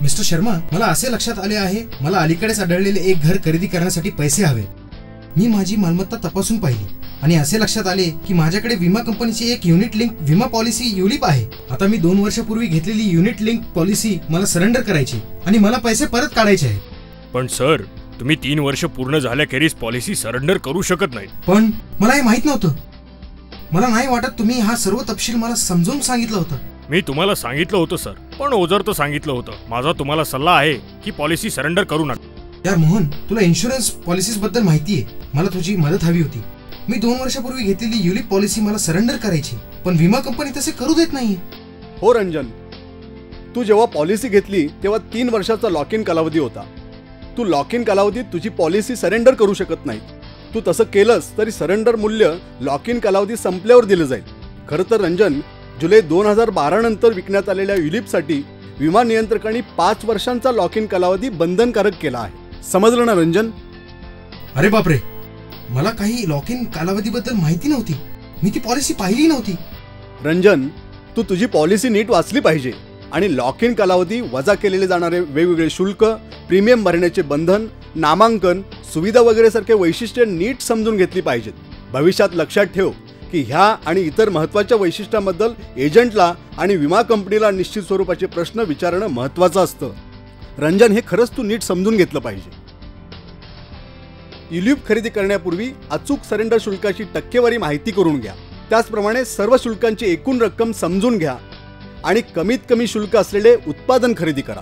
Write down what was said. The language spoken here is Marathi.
मिस्टर शर्मा, मला असे लक्षात आले आहे, मला अलीकडेच आढळलेले एक घर खरेदी करण्यासाठी पैसे हवे। मी माझी मालमत्ता तपासून पाहिली आणि असे लक्षात आले की माझ्याकडे विमा कंपनीची एक युनिट लिंक विमा पॉलिसी युलिप आहे। आता मी 2 वर्षापूर्वी घेतलेली युनिट लिंक पॉलिसी मला सरेंडर करायची आणि मला पैसे परत काढायचे आहेत। पण सर, तुम्ही 3 वर्ष पूर्ण झाल्याखेरीज पॉलिसी सरेंडर करू शकत नाही। पण मला हे माहित नव्हतं। मला नाही वाटत तुम्ही हा सर्व तपशील मला समजून सांगितलं होतं। मी तुम्हाला सांगितलं होतं सर, पण ओझरतं सांगितलं होतं। माझा तुम्हाला सल्ला आहे की पॉलिसी सरेंडर करू नका। यार मोहन, तुला इन्शुरन्स पॉलिसीज बद्दल माहिती आहे। मला तुझी मदत हवी होती। मी 2 वर्षापूर्वी घेतलेली युलिप पॉलिसी मला सरेंडर करायची, पण विमा कंपनी तसे करू देत नाहीये। हो रंजन, तू जेव्हा पॉलिसी घेतली तेव्हा 3 वर्षाचा लॉक इन कालावधी होता। तू लॉक इन कालावधीत तुझी पॉलिसी सरेंडर करू शकत नाही। तू तसं केलंस तरी सरेंडर मूल्य लॉक इन कालावधी संपल्यावर दिलं जाईल। खरं तर रंजन, जुलै 2012 नंतर विकण्यात आलेल्या युलिपसाठी विमा नियंत्रकांनी 5 वर्षांचा लॉक इन कालावधी बंधनकारक केला आहे। समजलं ना रंजन? अरे बापरे, मला काही लॉक इन कालावधीबद्दल माहिती नव्हती। मी ती पॉलिसी पाहिली नव्हती। रंजन, तू तुझी पॉलिसी नीट वाचली पाहिजे आणि लॉक इन कालावधी, वजा केलेले जाणारे वेगवेगळे शुल्क, प्रीमियम भरण्याचे बंधन, नामांकन, सुविधा वगैरे सारखे वैशिष्ट्ये नीट समजून घेतली पाहिजेत। भविष्यात लक्षात ठेव की ह्या आणि इतर महत्त्वाच्या वैशिष्ट्यांबद्दल एजंटला आणि विमा कंपनीला निश्चित स्वरूपाचे प्रश्न विचारणं महत्त्वाचं असतं। रंजन, हे खरंच तू नीट समजून घेतलं पाहिजे। युलिप खरेदी करण्यापूर्वी अचूक सरेंडर शुल्काची टक्केवारी माहिती करून घ्या। त्याचप्रमाणे सर्व शुल्कांची एकूण रक्कम समजून घ्या आणि कमीत कमी शुल्क असलेले उत्पादन खरेदी करा।